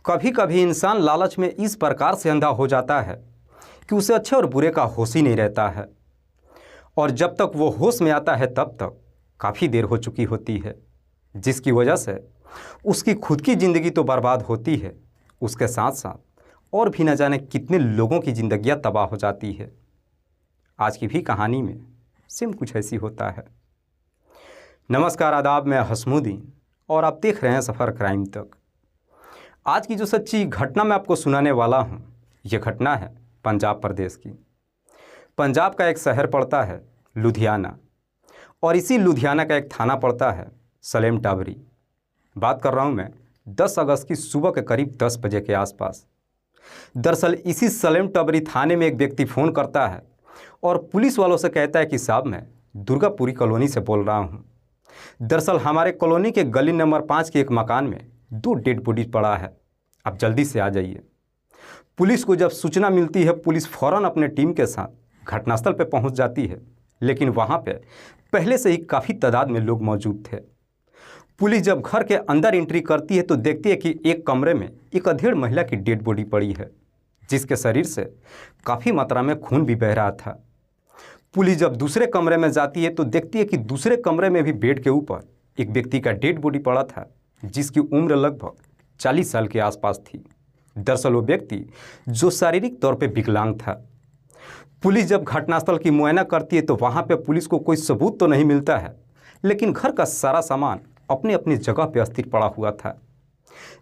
कभी कभी इंसान लालच में इस प्रकार से अंधा हो जाता है कि उसे अच्छे और बुरे का होश ही नहीं रहता है, और जब तक वो होश में आता है तब तक काफ़ी देर हो चुकी होती है, जिसकी वजह से उसकी खुद की ज़िंदगी तो बर्बाद होती है, उसके साथ साथ और भी न जाने कितने लोगों की ज़िंदगियां तबाह हो जाती है। आज की भी कहानी में सेम कुछ ऐसी होता है। नमस्कार, आदाब, मैं हसमुद्दीन और आप देख रहे हैं सफ़र क्राइम तक। आज की जो सच्ची घटना मैं आपको सुनाने वाला हूँ, ये घटना है पंजाब प्रदेश की। पंजाब का एक शहर पड़ता है लुधियाना, और इसी लुधियाना का एक थाना पड़ता है सलेम टाबरी। बात कर रहा हूँ मैं 10 अगस्त की सुबह के करीब 10 बजे के आसपास। दरअसल इसी सलेम टाबरी थाने में एक व्यक्ति फ़ोन करता है और पुलिस वालों से कहता है कि साहब, मैं दुर्गापुरी कॉलोनी से बोल रहा हूँ। दरअसल हमारे कॉलोनी के गली नंबर 5 के एक मकान में 2 डेड बॉडी पड़ा है, आप जल्दी से आ जाइए। पुलिस को जब सूचना मिलती है, पुलिस फ़ौरन अपने टीम के साथ घटनास्थल पर पहुंच जाती है, लेकिन वहां पे पहले से ही काफ़ी तादाद में लोग मौजूद थे। पुलिस जब घर के अंदर एंट्री करती है तो देखती है कि एक कमरे में एक अधेड़ महिला की डेड बॉडी पड़ी है, जिसके शरीर से काफ़ी मात्रा में खून भी बह रहा था। पुलिस जब दूसरे कमरे में जाती है तो देखती है कि दूसरे कमरे में भी बेड के ऊपर एक व्यक्ति का डेड बॉडी पड़ा था, जिसकी उम्र लगभग 40 साल के आसपास थी। दरअसल वो व्यक्ति जो शारीरिक तौर पे विकलांग था। पुलिस जब घटनास्थल की मुआयना करती है तो वहाँ पे पुलिस को कोई सबूत तो नहीं मिलता है, लेकिन घर का सारा सामान अपनी अपनी जगह पे अस्थिर पड़ा हुआ था,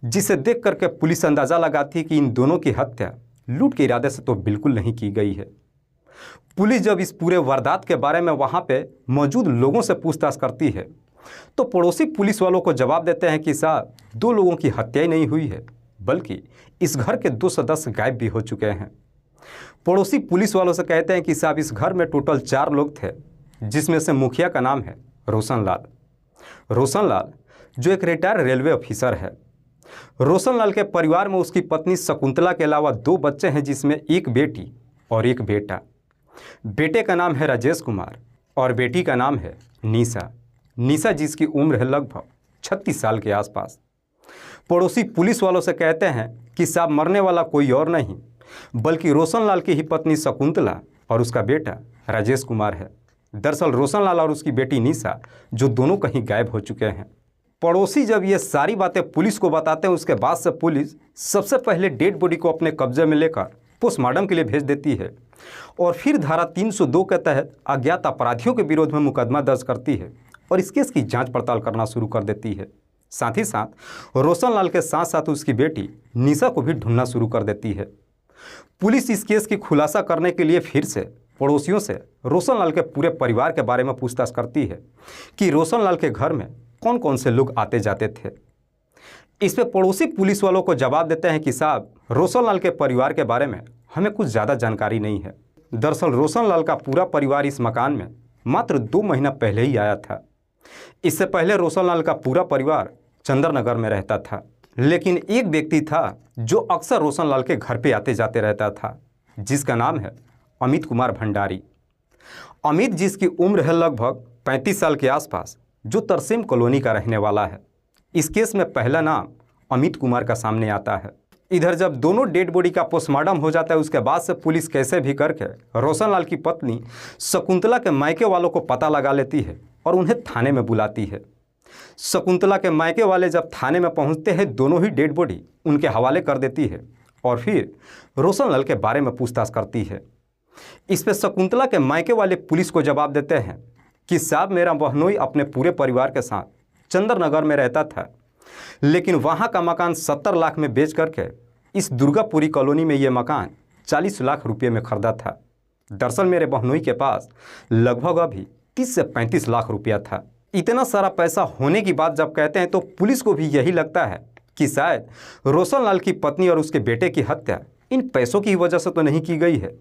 जिसे देख करके पुलिस अंदाज़ा लगाती है कि इन दोनों की हत्या लूट के इरादे से तो बिल्कुल नहीं की गई है। पुलिस जब इस पूरे वारदात के बारे में वहाँ पे मौजूद लोगों से पूछताछ करती है तो पड़ोसी पुलिस वालों को जवाब देते हैं कि साहब, 2 लोगों की हत्या ही नहीं हुई है, बल्कि इस घर के 2 सदस्य गायब भी हो चुके हैं। पड़ोसी पुलिस वालों से कहते हैं कि साहब, इस घर में टोटल 4 लोग थे, जिसमें से मुखिया का नाम है रोशन लाल, जो एक रिटायर्ड रेलवे ऑफिसर है। रोशन लाल के परिवार में उसकी पत्नी शकुंतला के अलावा 2 बच्चे हैं, जिसमें एक बेटी और एक बेटा। बेटे का नाम है राजेश कुमार और बेटी का नाम है निशा, जिसकी उम्र है लगभग 36 साल के आसपास। पड़ोसी पुलिस वालों से कहते हैं कि साहब, मरने वाला कोई और नहीं बल्कि रोशन लाल की ही पत्नी शकुंतला और उसका बेटा राजेश कुमार है। दरअसल रोशन लाल और उसकी बेटी निशा, जो दोनों कहीं गायब हो चुके हैं। पड़ोसी जब ये सारी बातें पुलिस को बताते हैं, उसके बाद से पुलिस सबसे पहले डेड बॉडी को अपने कब्जे में लेकर पोस्टमार्टम के लिए भेज देती है, और फिर धारा 302 के तहत अज्ञात अपराधियों के विरोध में मुकदमा दर्ज करती है और इस केस की जांच पड़ताल करना शुरू कर देती है। साथ ही साथ रोशन लाल के साथ साथ उसकी बेटी निशा को भी ढूंढना शुरू कर देती है। पुलिस इस केस की खुलासा करने के लिए फिर से पड़ोसियों से रोशन लाल के पूरे परिवार के बारे में पूछताछ करती है कि रोशन लाल के घर में कौन कौन से लोग आते जाते थे। इस पे पड़ोसी पुलिस वालों को जवाब देते हैं कि साहब, रोशन लाल के परिवार के बारे में हमें कुछ ज़्यादा जानकारी नहीं है। दरअसल रोशन लाल का पूरा परिवार इस मकान में मात्र 2 महीना पहले ही आया था। इससे पहले रोशन लाल का पूरा परिवार चंद्रनगर में रहता था, लेकिन एक व्यक्ति था जो अक्सर रोशन लाल के घर पे आते जाते रहता था, जिसका नाम है अमित कुमार भंडारी। अमित, जिसकी उम्र है लगभग 35 साल के आसपास, जो तरसेम कॉलोनी का रहने वाला है। इस केस में पहला नाम अमित कुमार का सामने आता है। इधर जब दोनों डेड बॉडी का पोस्टमार्टम हो जाता है, उसके बाद से पुलिस कैसे भी करके रोशन लाल की पत्नी शकुंतला के मायके वालों को पता लगा लेती है और उन्हें थाने में बुलाती है। शकुंतला के मायके वाले जब थाने में पहुंचते हैं, दोनों ही डेड बॉडी उनके हवाले कर देती है और फिर रोशन लाल के बारे में पूछताछ करती है। इस पर शकुंतला के मायके वाले पुलिस को जवाब देते हैं कि साहब, मेरा बहनोई अपने पूरे परिवार के साथ चंद्रनगर में रहता था, लेकिन वहाँ का मकान 70 लाख में बेच करके इस दुर्गापुरी कॉलोनी में ये मकान 40 लाख रुपये में खरीदा था। दरअसल मेरे बहनोई के पास लगभग अभी 30 से 35 लाख रुपया था। इतना सारा पैसा होने की बात जब कहते हैं तो पुलिस को भी यही लगता है कि शायद रोशन लाल की पत्नी और उसके बेटे की हत्या इन पैसों की वजह से तो नहीं की गई है।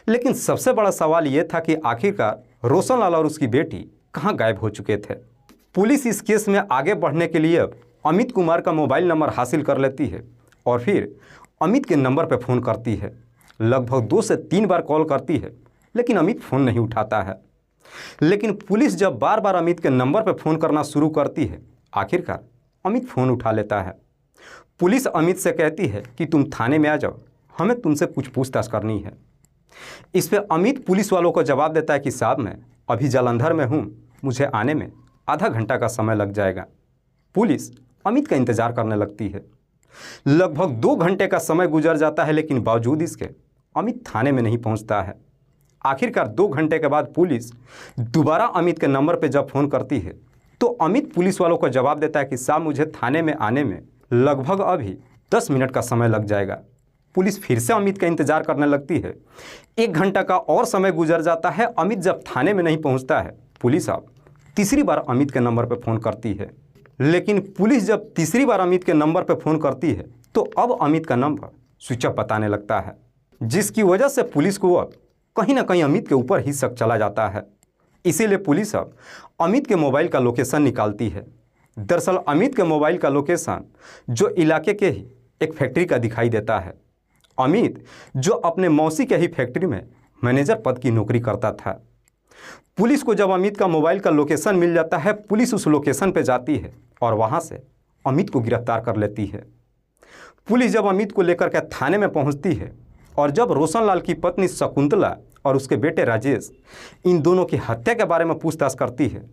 लेकिन सबसे बड़ा सवाल ये था कि आखिरकार रोशन लाल और उसकी बेटी कहाँ गायब हो चुके थे। पुलिस इस केस में आगे बढ़ने के लिए अब अमित कुमार का मोबाइल नंबर हासिल कर लेती है और फिर अमित के नंबर पर फ़ोन करती है। लगभग 2 से 3 बार कॉल करती है, लेकिन अमित फ़ोन नहीं उठाता है। लेकिन पुलिस जब बार बार अमित के नंबर पर फ़ोन करना शुरू करती है, आखिरकार अमित फ़ोन उठा लेता है। पुलिस अमित से कहती है कि तुम थाने में आ जाओ, हमें तुमसे कुछ पूछताछ करनी है। इस पे अमित पुलिस वालों को जवाब देता है कि साहब मैं अभी जालंधर में हूँ, मुझे आने में आधा घंटा का समय लग जाएगा। पुलिस अमित का इंतज़ार करने लगती है। लगभग 2 घंटे का समय गुजर जाता है, लेकिन बावजूद इसके अमित थाने में नहीं पहुंचता है। आखिरकार 2 घंटे के बाद पुलिस दोबारा अमित के नंबर पर जब फ़ोन करती है तो अमित पुलिस वालों को जवाब देता है कि साहब मुझे थाने में आने में लगभग अभी 10 मिनट का समय लग जाएगा। पुलिस फिर से अमित का इंतज़ार करने लगती है। 1 घंटा का और समय गुजर जाता है। अमित जब थाने में नहीं पहुंचता है, पुलिस अब तीसरी बार अमित के नंबर पर फ़ोन करती है। लेकिन पुलिस जब तीसरी बार अमित के नंबर पर फ़ोन करती है तो अब अमित का नंबर स्विच ऑफ बताने लगता है, जिसकी वजह से पुलिस को अब कहीं ना कहीं अमित के ऊपर ही शक चला जाता है। इसीलिए पुलिस अब अमित के मोबाइल का लोकेशन निकालती है। दरअसल अमित के मोबाइल का लोकेशन जो इलाके के ही एक फैक्ट्री का दिखाई देता है। अमित जो अपने मौसी के ही फैक्ट्री में मैनेजर पद की नौकरी करता था। पुलिस को जब अमित का मोबाइल का लोकेशन मिल जाता है, पुलिस उस लोकेशन पर जाती है और वहां से अमित को गिरफ्तार कर लेती है। पुलिस जब अमित को लेकर के थाने में पहुंचती है और जब रोशनलाल की पत्नी शकुंतला और उसके बेटे राजेश इन दोनों की हत्या के बारे में पूछताछ करती है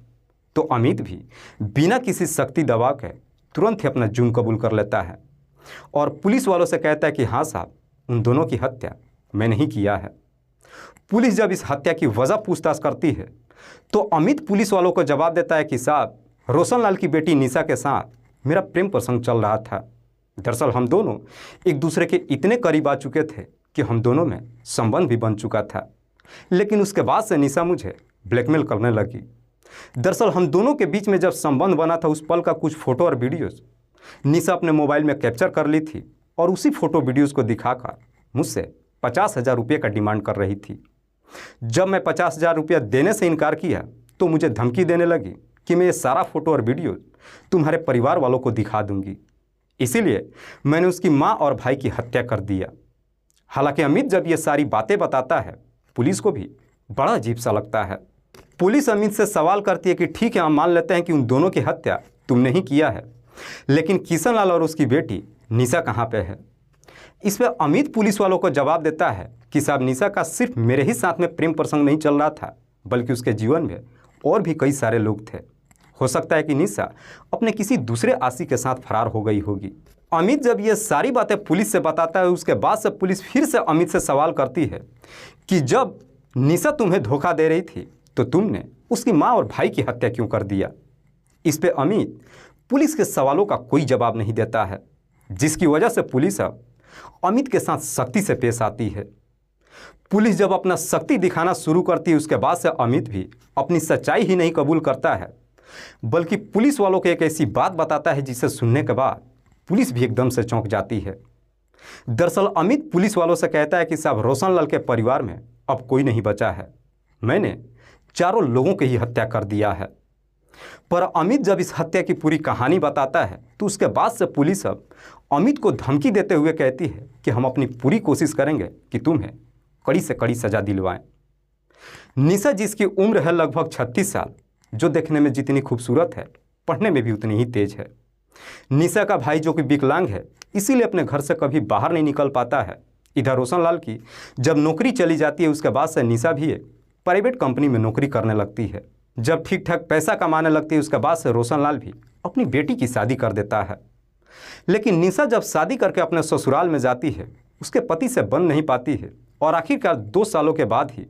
तो अमित भी बिना किसी शक्ति दबा के तुरंत ही अपना जुर्म कबूल कर लेता है और पुलिस वालों से कहता है कि हाँ साहब, उन दोनों की हत्या मैंने ही किया है। पुलिस जब इस हत्या की वजह पूछताछ करती है तो अमित पुलिस वालों को जवाब देता है कि साहब रोशनलाल की बेटी निशा के साथ मेरा प्रेम प्रसंग चल रहा था। दरअसल हम दोनों एक दूसरे के इतने करीब आ चुके थे कि हम दोनों में संबंध भी बन चुका था, लेकिन उसके बाद से निशा मुझे ब्लैकमेल करने लगी। दरअसल हम दोनों के बीच में जब संबंध बना था उस पल का कुछ फ़ोटो और वीडियोज़ निशा अपने मोबाइल में कैप्चर कर ली थी और उसी फ़ोटो वीडियोज़ को दिखाकर मुझसे 50,000 रुपये का डिमांड कर रही थी। जब मैं 50,000 रुपया देने से इनकार किया तो मुझे धमकी देने लगी कि मैं ये सारा फ़ोटो और वीडियो तुम्हारे परिवार वालों को दिखा दूंगी। इसीलिए मैंने उसकी माँ और भाई की हत्या कर दिया। हालांकि अमित जब ये सारी बातें बताता है पुलिस को भी बड़ा अजीब सा लगता है। पुलिस अमित से सवाल करती है कि ठीक है, हम मान लेते हैं कि उन दोनों की हत्या तुमने ही किया है, लेकिन किशन लाल और उसकी बेटी निशा कहाँ पे है? इस पर अमित पुलिस वालों को जवाब देता है कि साहब निशा का सिर्फ मेरे ही साथ में प्रेम प्रसंग नहीं चल रहा था, बल्कि उसके जीवन में और भी कई सारे लोग थे। हो सकता है कि निशा अपने किसी दूसरे आशिक के साथ फरार हो गई होगी। अमित जब ये सारी बातें पुलिस से बताता है उसके बाद से पुलिस फिर से अमित से सवाल करती है कि जब निशा तुम्हें धोखा दे रही थी तो तुमने उसकी माँ और भाई की हत्या क्यों कर दिया? इस पे अमित पुलिस के सवालों का कोई जवाब नहीं देता है, जिसकी वजह से पुलिस अब अमित के साथ सख्ती से पेश आती है। पुलिस जब अपना शक्ति दिखाना शुरू करती है उसके बाद से अमित भी अपनी सच्चाई ही नहीं कबूल करता है, बल्कि पुलिस वालों को एक ऐसी बात बताता है जिसे सुनने के बाद पुलिस भी एकदम से चौंक जाती है। दरअसल अमित पुलिस वालों से कहता है कि साहब रोशनलाल के परिवार में अब कोई नहीं बचा है, मैंने चारों लोगों की ही हत्या कर दिया है। पर अमित जब इस हत्या की पूरी कहानी बताता है तो उसके बाद से पुलिस अब अमित को धमकी देते हुए कहती है कि हम अपनी पूरी कोशिश करेंगे कि तुम्हें कड़ी से कड़ी सजा दिलवाएं। निशा जिसकी उम्र है लगभग 36 साल, जो देखने में जितनी खूबसूरत है पढ़ने में भी उतनी ही तेज है। निशा का भाई जो कि विकलांग है इसीलिए अपने घर से कभी बाहर नहीं निकल पाता है। इधर रोशनलाल की जब नौकरी चली जाती है उसके बाद से निशा भी एक प्राइवेट कंपनी में नौकरी करने लगती है। जब ठीक ठाक पैसा कमाने लगती है उसके बाद से रोशनलाल भी अपनी बेटी की शादी कर देता है। लेकिन निशा जब शादी करके अपने ससुराल में जाती है उसके पति से बन नहीं पाती है और आखिरकार 2 सालों के बाद ही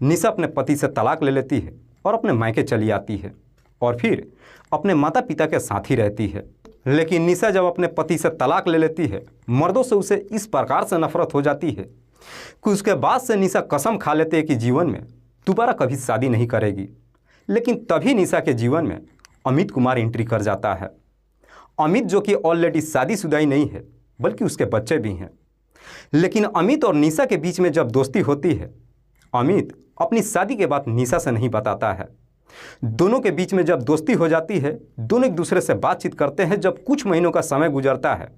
निशा अपने पति से तलाक ले लेती है और अपने मायके चली आती है और फिर अपने माता पिता के साथ ही रहती है। लेकिन निशा जब अपने पति से तलाक ले लेती है, मर्दों से उसे इस प्रकार से नफरत हो जाती है कि उसके बाद से निशा कसम खा लेती है कि जीवन में दोबारा कभी शादी नहीं करेगी। लेकिन तभी निशा के जीवन में अमित कुमार एंट्री कर जाता है। अमित जो कि ऑलरेडी शादीशुदा ही नहीं है बल्कि उसके बच्चे भी हैं। लेकिन अमित और निशा के बीच में जब दोस्ती होती है, अमित अपनी शादी के बाद निशा से नहीं बताता है। दोनों के बीच में जब दोस्ती हो जाती है, दोनों एक दूसरे से बातचीत करते हैं। जब कुछ महीनों का समय गुजरता है,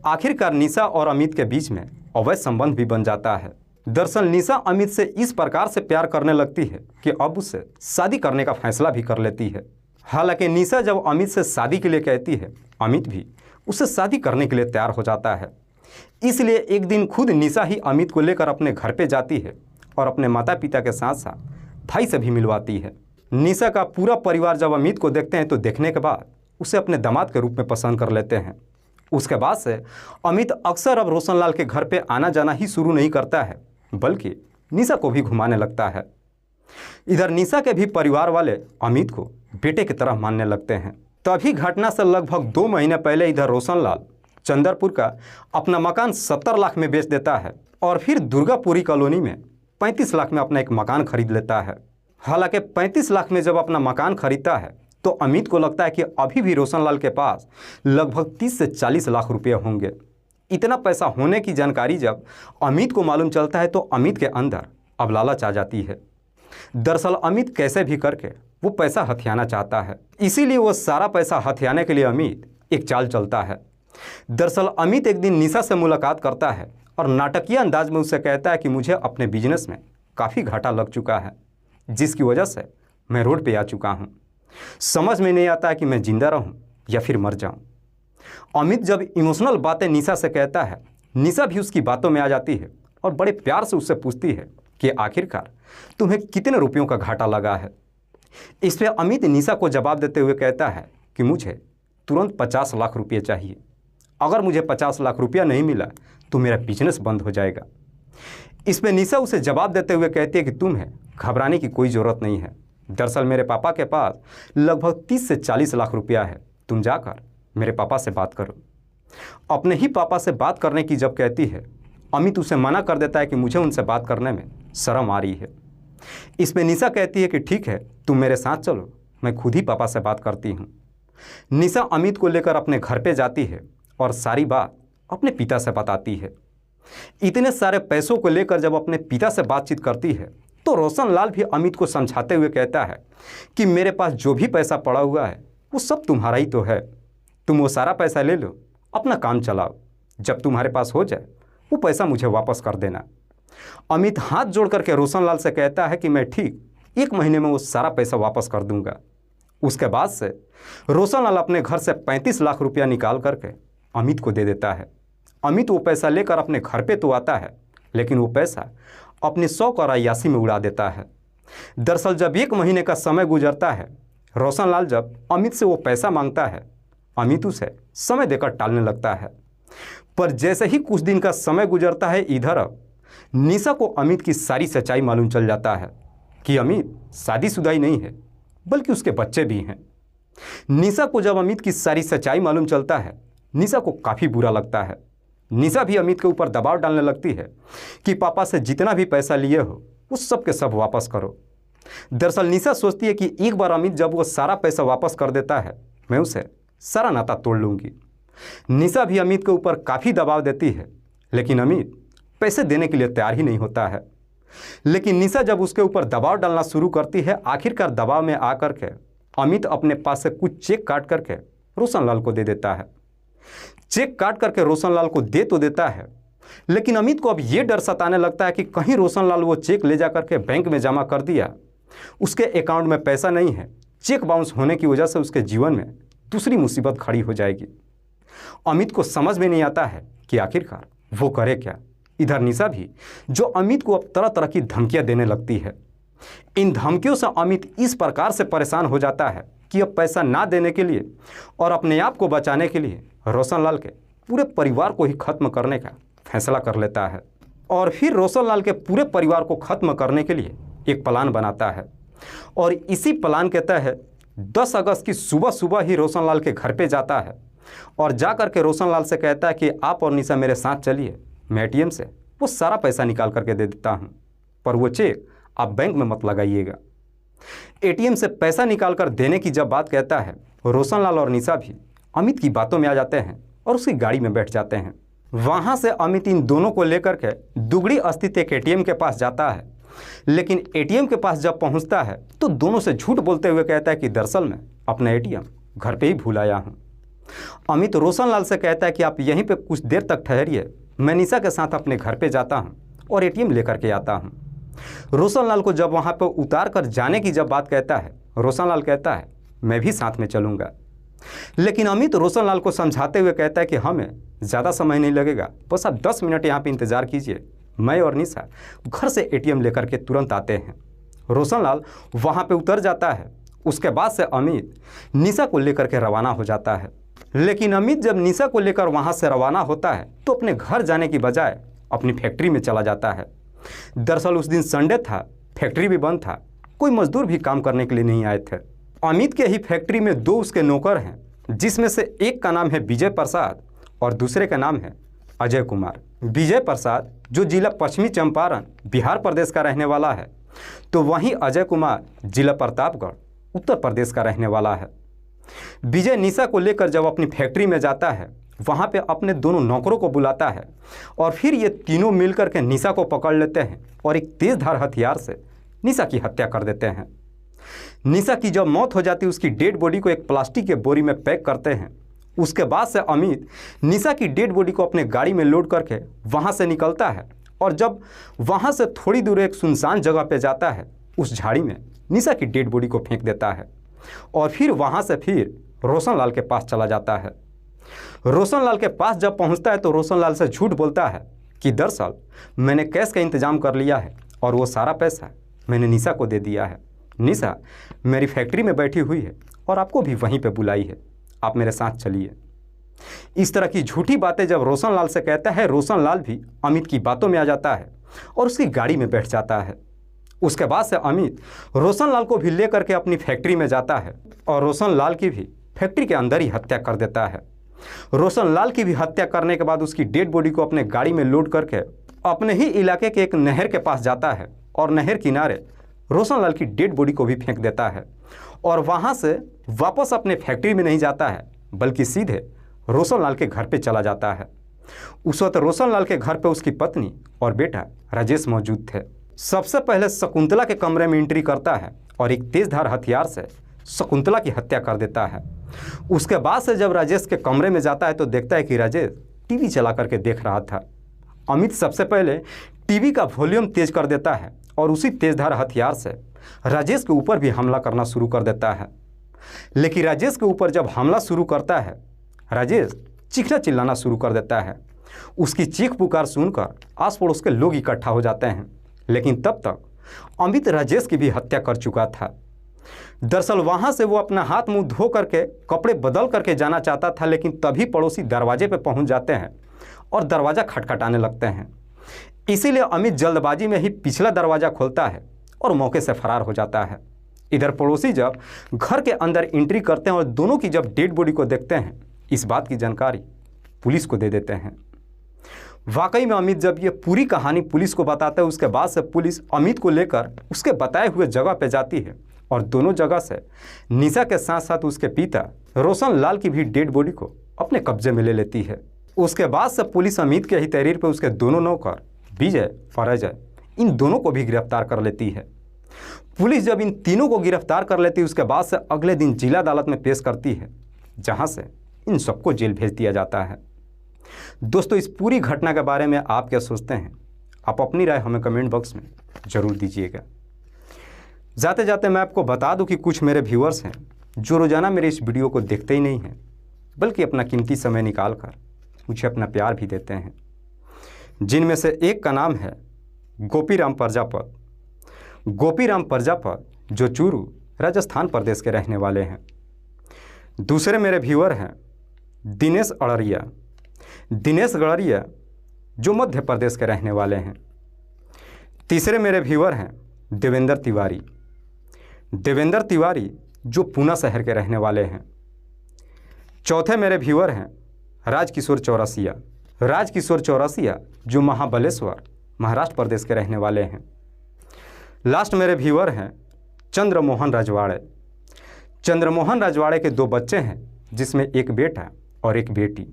आखिरकार निशा और अमित के बीच में अवैध संबंध भी बन जाता है। दरअसल निशा अमित से इस प्रकार से प्यार करने लगती है कि अब उससे शादी करने का फैसला भी कर लेती है। हालांकि निशा जब अमित से शादी के लिए कहती है, अमित भी उससे शादी करने के लिए तैयार हो जाता है। इसलिए एक दिन खुद निशा ही अमित को लेकर अपने घर पे जाती है और अपने माता पिता के साथ साथ भाई से भी मिलवाती है। निशा का पूरा परिवार जब अमित को देखते हैं तो देखने के बाद उसे अपने दामाद के रूप में पसंद कर लेते हैं। उसके बाद से अमित अक्सर अब रोशनलाल के घर पे आना जाना ही शुरू नहीं करता है, बल्कि निशा को भी घुमाने लगता है। इधर निशा के भी परिवार वाले अमित को बेटे की तरह मानने लगते हैं। तभी घटना से लगभग 2 महीने पहले इधर रोशनलाल चंदरपुर का अपना मकान 70 लाख में बेच देता है और फिर दुर्गापुरी कॉलोनी में 35 लाख में अपना एक मकान खरीद लेता है। हालांकि 35 लाख में जब अपना मकान खरीदता है तो अमित को लगता है कि अभी भी रोशनलाल के पास लगभग 30 से 40 लाख रुपये होंगे। इतना पैसा होने की जानकारी जब अमित को मालूम चलता है तो अमित के अंदर अब लालच आ जाती है। दरअसल अमित कैसे भी करके वो पैसा हथियाना चाहता है, इसीलिए वो सारा पैसा हथियाने के लिए अमित एक चाल चलता है। दरअसल अमित एक दिन निशा से मुलाकात करता है और नाटकीय अंदाज में उससे कहता है कि मुझे अपने बिजनेस में काफ़ी घाटा लग चुका है, जिसकी वजह से मैं रोड पे आ चुका हूँ। समझ में नहीं आता है कि मैं जिंदा रहूँ या फिर मर जाऊँ। अमित जब इमोशनल बातें निशा से कहता है, निशा भी उसकी बातों में आ जाती है और बड़े प्यार से उससे पूछती है कि आखिरकार तुम्हें कितने रुपयों का घाटा लगा है। इस पर अमित निशा को जवाब देते हुए कहता है कि मुझे तुरंत 50 लाख रुपये चाहिए। अगर मुझे 50 लाख रुपया नहीं मिला तो मेरा बिजनेस बंद हो जाएगा। इस पर निशा उसे जवाब देते हुए कहती है कि तुम्हें घबराने की कोई ज़रूरत नहीं है। दरअसल मेरे पापा के पास लगभग 30 से 40 लाख रुपया है, तुम जाकर मेरे पापा से बात करो। अपने ही पापा से बात करने की जब कहती है, अमित उसे मना कर देता है कि मुझे उनसे बात करने में शर्म आ रही है। इसमें निशा कहती है कि ठीक है, तुम मेरे साथ चलो, मैं खुद ही पापा से बात करती हूँ। निशा अमित को लेकर अपने घर पे जाती है और सारी बात अपने पिता से बताती है। इतने सारे पैसों को लेकर जब अपने पिता से बातचीत करती है तो रोशनलाल भी अमित को समझाते हुए कहता है कि मेरे पास जो भी पैसा पड़ा हुआ है वो सब तुम्हारा ही तो है, तुम वो सारा पैसा ले लो, अपना काम चलाओ, जब तुम्हारे पास हो जाए वो पैसा मुझे वापस कर देना। अमित हाथ जोड़ करके रोशनलाल से कहता है कि मैं ठीक 1 महीने में वो सारा पैसा वापस कर दूंगा। उसके बाद से रोशनलाल अपने घर से 35 लाख रुपया निकाल करके अमित को दे देता है। अमित वो पैसा लेकर अपने घर पे तो आता है, लेकिन वो पैसा अपने शौक और अय्यासी में उड़ा देता है। दरअसल जब 1 महीने का समय गुजरता है, रोशनलाल जब अमित से वो पैसा मांगता है, अमित उसे समय देकर टालने लगता है। पर जैसे ही कुछ दिन का समय गुजरता है, इधर अब निशा को अमित की सारी सच्चाई मालूम चल जाता है कि अमित शादीशुदा ही नहीं है, बल्कि उसके बच्चे भी हैं। निशा को जब अमित की सारी सच्चाई मालूम चलता है, निशा को काफ़ी बुरा लगता है। निशा भी अमित के ऊपर दबाव डालने लगती है कि पापा से जितना भी पैसा लिए हो वो सब के सब वापस करो। दरअसल निशा सोचती है कि एक बार अमित जब वो सारा पैसा वापस कर देता है, मैं उसे सारा नाता तोड़ लूँगी। निशा भी अमित के ऊपर काफ़ी दबाव देती है, लेकिन अमित पैसे देने के लिए तैयार ही नहीं होता है। लेकिन निशा जब उसके ऊपर दबाव डालना शुरू करती है, आखिरकार दबाव में आकर के अमित अपने पास से कुछ चेक काट करके रोशनलाल को दे देता है। चेक काट करके रोशनलाल को दे तो देता है, लेकिन अमित को अब ये डर सताने लगता है कि कहीं रोशनलाल वो चेक ले जा करके बैंक में जमा कर दिया, उसके अकाउंट में पैसा नहीं है, चेक बाउंस होने की वजह से उसके जीवन में दूसरी मुसीबत खड़ी हो जाएगी। अमित को समझ में नहीं आता है कि आखिरकार वो करे क्या। इधर निशा भी जो अमित को अब तरह तरह की धमकियां देने लगती है। इन धमकियों से अमित इस प्रकार से परेशान हो जाता है कि अब पैसा ना देने के लिए और अपने आप को बचाने के लिए रोशनलाल के पूरे परिवार को ही खत्म करने का फैसला कर लेता है। और फिर रोशनलाल के पूरे परिवार को खत्म करने के लिए एक प्लान बनाता है और इसी प्लान के तहत 10 अगस्त की सुबह सुबह ही रोशनलाल के घर पे जाता है और जा कर के रोशनलाल से कहता है कि आप और निशा मेरे साथ चलिए, मैं ATM से वो सारा पैसा निकाल करके दे देता हूँ, पर वो चेक आप बैंक में मत लगाइएगा। ATM से पैसा निकाल कर देने की जब बात कहता है, रोशनलाल और निशा भी अमित की बातों में आ जाते हैं और उसकी गाड़ी में बैठ जाते हैं। वहाँ से अमित इन दोनों को लेकर के दुगड़ी स्थित एक ATM के पास जाता है, लेकिन ATM के पास जब पहुँचता है तो दोनों से झूठ बोलते हुए कहता है कि दरअसल मैं अपना ATM घर पे ही भूल आया हूँ। अमित रोशनलाल से कहता है कि आप यहीं पे कुछ देर तक ठहरिए, मैं निशा के साथ अपने घर पे जाता हूँ और ATM लेकर के आता हूँ। रोशनलाल को जब वहाँ पर उतार कर जाने की जब बात कहता है, रोशनलाल कहता है मैं भी साथ में चलूँगा। लेकिन अमित रोशनलाल को समझाते हुए कहता है कि हमें ज़्यादा समय नहीं लगेगा, बस आप 10 मिनट यहाँ पे इंतज़ार कीजिए, मैं और निशा घर से एटीएम लेकर के तुरंत आते हैं। रोशनलाल वहाँ पे उतर जाता है। उसके बाद से अमित निशा को लेकर के रवाना हो जाता है। लेकिन अमित जब निशा को लेकर वहाँ से रवाना होता है तो अपने घर जाने की बजाय अपनी फैक्ट्री में चला जाता है। दरअसल उस दिन संडे था, फैक्ट्री भी बंद था, कोई मजदूर भी काम करने के लिए नहीं आए थे। अमित के ही फैक्ट्री में 2 उसके नौकर हैं, जिसमें से एक का नाम है विजय प्रसाद और दूसरे का नाम है अजय कुमार। विजय प्रसाद जो जिला पश्चिमी चंपारण बिहार प्रदेश का रहने वाला है, तो वहीं अजय कुमार जिला प्रतापगढ़ उत्तर प्रदेश का रहने वाला है। विजय निशा को लेकर जब अपनी फैक्ट्री में जाता है, वहाँ पे अपने दोनों नौकरों को बुलाता है और फिर ये तीनों मिलकर के निशा को पकड़ लेते हैं और एक तेज़धार हथियार से निशा की हत्या कर देते हैं। निशा की जब मौत हो जाती है, उसकी डेड बॉडी को एक प्लास्टिक के बोरी में पैक करते हैं। उसके बाद से अमित निशा की डेड बॉडी को अपने गाड़ी में लोड करके वहाँ से निकलता है और जब वहाँ से थोड़ी दूर एक सुनसान जगह पे जाता है, उस झाड़ी में निशा की डेड बॉडी को फेंक देता है और फिर वहाँ से फिर रोशनलाल के पास चला जाता है। रोशनलाल के पास जब पहुँचता है तो रोशनलाल से झूठ बोलता है कि दरअसल मैंने कैश का इंतज़ाम कर लिया है और वो सारा पैसा मैंने निशा को दे दिया है। निशा मेरी फैक्ट्री में बैठी हुई है और आपको भी वहीं पे बुलाई है, आप मेरे साथ चलिए। इस तरह की झूठी बातें जब रोशनलाल से कहता है, रोशनलाल भी अमित की बातों में आ जाता है और उसकी गाड़ी में बैठ जाता है। उसके बाद से अमित रोशनलाल को भी लेकर के अपनी फैक्ट्री में जाता है और रोशनलाल की भी फैक्ट्री के अंदर ही हत्या कर देता है। रोशनलाल की भी हत्या करने के बाद उसकी डेड बॉडी को अपने गाड़ी में लोड करके अपने ही इलाके के एक नहर के पास जाता है और नहर किनारे रोशनलाल की डेड बॉडी को भी फेंक देता है और वहाँ से वापस अपने फैक्ट्री में नहीं जाता है, बल्कि सीधे रोशनलाल के घर पे चला जाता है। उस वक्त रोशनलाल के घर पे उसकी पत्नी और बेटा राजेश मौजूद थे। सबसे पहले शकुंतला के कमरे में एंट्री करता है और एक तेजधार हथियार से शकुंतला की हत्या कर देता है। उसके बाद से जब राजेश के कमरे में जाता है तो देखता है कि राजेश टीवी चला करके देख रहा था। अमित सबसे पहले टीवी का वॉल्यूम तेज कर देता है और उसी तेजधार हथियार से राजेश के ऊपर भी हमला करना शुरू कर देता है। लेकिन राजेश के ऊपर जब हमला शुरू करता है, राजेश चीखना चिल्लाना शुरू कर देता है। उसकी चीख पुकार सुनकर आस पड़ोस के लोग इकट्ठा हो जाते हैं, लेकिन तब तक अमित राजेश की भी हत्या कर चुका था। दरअसल वहाँ से वो अपना हाथ मुंह धो करके कपड़े बदल करके जाना चाहता था, लेकिन तभी पड़ोसी दरवाजे पर पहुँच जाते हैं और दरवाज़ा खटखटाने लगते हैं। इसीलिए अमित जल्दबाजी में ही पिछला दरवाज़ा खोलता है और मौके से फरार हो जाता है। इधर पड़ोसी जब घर के अंदर एंट्री करते हैं और दोनों की जब डेड बॉडी को देखते हैं, इस बात की जानकारी पुलिस को दे देते हैं। वाकई में अमित जब ये पूरी कहानी पुलिस को बताता है, उसके बाद से पुलिस अमित को लेकर उसके बताए हुए जगह पे जाती है और दोनों जगह से निशा के साथ साथ उसके पिता रोशनलाल की भी डेड बॉडी को अपने कब्जे में ले लेती है। उसके बाद से पुलिस अमित के ही तहरीर पर उसके दोनों नौकर विजय और अजय, इन दोनों को भी गिरफ्तार कर लेती है। पुलिस जब इन तीनों को गिरफ्तार कर लेती है, उसके बाद से अगले दिन जिला अदालत में पेश करती है, जहां से इन सबको जेल भेज दिया जाता है। दोस्तों, इस पूरी घटना के बारे में आप क्या सोचते हैं? आप अपनी राय हमें कमेंट बॉक्स में ज़रूर दीजिएगा। जाते जाते मैं आपको बता दूं कि कुछ मेरे व्यूअर्स हैं जो रोज़ाना मेरे इस वीडियो को देखते ही नहीं हैं, बल्कि अपना कीमती समय निकाल कर मुझे अपना प्यार भी देते हैं, जिनमें से एक का नाम है गोपीराम प्रजापत। गोपीराम प्रजापत जो चूरू राजस्थान प्रदेश के रहने वाले हैं। दूसरे मेरे व्यूअर हैं दिनेश अड़रिया। दिनेश गड़रिया जो मध्य प्रदेश के रहने वाले हैं। तीसरे मेरे व्यूअर हैं देवेंद्र तिवारी। देवेंद्र तिवारी जो पूना शहर के रहने वाले हैं। चौथे मेरे व्यूअर हैं राजकिशोर चौरसिया। राजकिशोर चौरसिया जो महाबलेश्वर महाराष्ट्र प्रदेश के रहने वाले हैं। लास्ट मेरे व्यूअर हैं चंद्रमोहन रजवाड़े। चंद्रमोहन रजवाड़े के 2 बच्चे हैं, जिसमें एक बेटा और एक बेटी।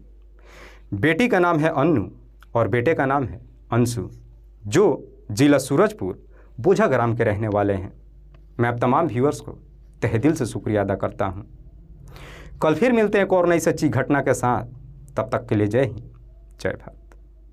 बेटी का नाम है अन्नू और बेटे का नाम है अंशु, जो जिला सूरजपुर बोझाग्राम के रहने वाले हैं। मैं आप तमाम व्यूअर्स को तहे दिल से शुक्रिया अदा करता हूं। कल फिर मिलते हैं एक और नई सच्ची घटना के साथ। तब तक के लिए जय हिंद, जय भारत।